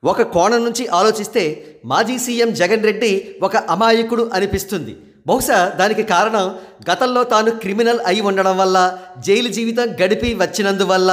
ఒక కోణం నుంచి ఆలోచిస్తే మాజీ సీఎం జగన్ రెడ్డి ఒక అమాయకుడు అనిపిస్తుంది. బహుశా దానికి కారణం గతంలో తాను క్రిమినల్ అయి ఉండడం వల్ల, జైలు జీవితం గడిపి వచ్చినందువల్ల,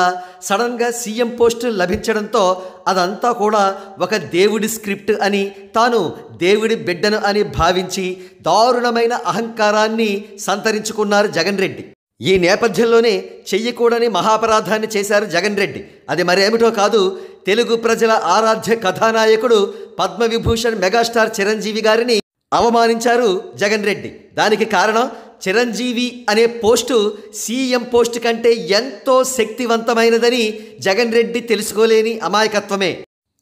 సడన్గా సీఎం పోస్టు లభించడంతో అదంతా కూడా ఒక దేవుడి స్క్రిప్ట్ అని, తాను దేవుడి బిడ్డను అని భావించి దారుణమైన అహంకారాన్ని సంతరించుకున్నారు జగన్ రెడ్డి. ఈ నేపథ్యంలోనే చెయ్యకూడని మహాపరాధాన్ని చేశారు జగన్ రెడ్డి. అది మరేమిటో కాదు, తెలుగు ప్రజల ఆరాధ్య కథానాయకుడు పద్మవిభూషణ్ మెగాస్టార్ చిరంజీవి గారిని అవమానించారు జగన్ రెడ్డి. దానికి కారణం చిరంజీవి అనే పోస్టు సీఎం పోస్టు కంటే ఎంతో శక్తివంతమైనదని జగన్ రెడ్డి తెలుసుకోలేని అమాయకత్వమే.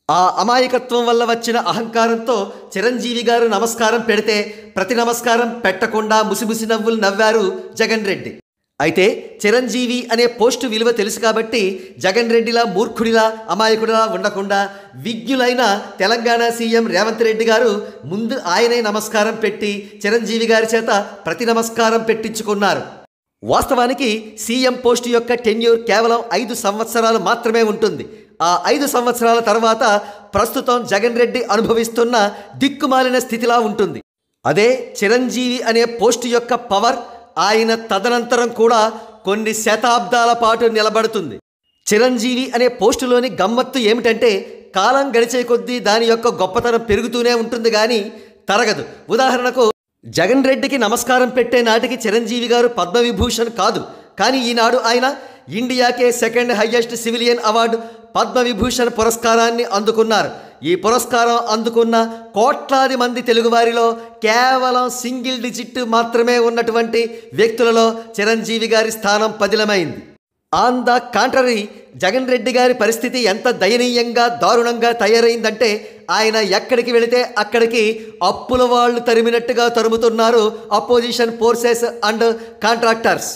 ఆ అమాయకత్వం వల్ల వచ్చిన అహంకారంతో చిరంజీవి గారు నమస్కారం పెడితే ప్రతి నమస్కారం పెట్టకుండా ముసిముసి నవ్వులు నవ్వారు జగన్ రెడ్డి. అయితే చిరంజీవి అనే పోస్టు విలువ తెలుసు కాబట్టి జగన్ రెడ్డిలా మూర్ఖుడిలా అమాయకుడిలా ఉండకుండా విజ్ఞులైన తెలంగాణ సీఎం రేవంత్ రెడ్డి గారు ముందు ఆయనే నమస్కారం పెట్టి చిరంజీవి గారి చేత ప్రతి నమస్కారం పెట్టించుకున్నారు. వాస్తవానికి సీఎం పోస్టు యొక్క టెన్యూర్ కేవలం 5 సంవత్సరాలు మాత్రమే ఉంటుంది. ఆ 5 సంవత్సరాల తర్వాత ప్రస్తుతం జగన్ రెడ్డి అనుభవిస్తున్న దిక్కుమాలిన స్థితిలా ఉంటుంది. అదే చిరంజీవి అనే పోస్టు యొక్క పవర్ ఆయన తదనంతరం కూడా కొన్ని శతాబ్దాల పాటు నిలబడుతుంది. చిరంజీవి అనే పోస్టులోని గమ్మత్తు ఏమిటంటే కాలం గడిచే కొద్దీ దాని యొక్క గొప్పతనం పెరుగుతూనే ఉంటుంది కానీ తరగదు. ఉదాహరణకు జగన్ రెడ్డికి నమస్కారం పెట్టే నాటికి చిరంజీవి గారు పద్మవిభూషణ్ కాదు, కానీ ఈనాడు ఆయన ఇండియాకే 2nd highest civilian award Padma Vibhushan పురస్కారాన్ని అందుకున్నారు. ఈ పురస్కారం అందుకున్న కోట్లాది మంది తెలుగువారిలో కేవలం సింగిల్ డిజిట్ మాత్రమే ఉన్నటువంటి వ్యక్తులలో చిరంజీవి గారి స్థానం పదిలమైంది. On the contrary Jagan Reddy గారి పరిస్థితి ఎంత దయనీయంగా దారుణంగా తయారైందంటే ఆయన ఎక్కడికి వెళితే అక్కడికి అప్పుల వాళ్ళు తరిమినట్టుగా తరుముతున్నారు అపోజిషన్ ఫోర్సెస్ అండ్ కాంట్రాక్టర్స్.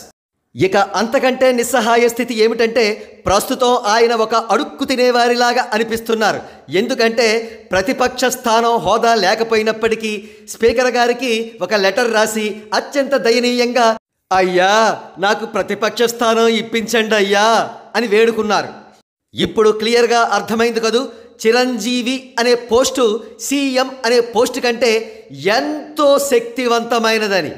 ఇక అంతకంటే నిస్సహాయ స్థితి ఏమిటంటే ప్రస్తుతం ఆయన ఒక అడుక్కు తినేవారిలాగా అనిపిస్తున్నారు. ఎందుకంటే ప్రతిపక్ష స్థానం హోదా లేకపోయినప్పటికీ స్పీకర్ గారికి ఒక లెటర్ రాసి అత్యంత దయనీయంగా అయ్యా నాకు ప్రతిపక్ష స్థానం ఇప్పించండి అయ్యా అని వేడుకున్నారు. ఇప్పుడు క్లియర్గా అర్థమైంది కదూ, చిరంజీవి అనే పోస్టు సీఎం అనే పోస్టు కంటే ఎంతో శక్తివంతమైనదని.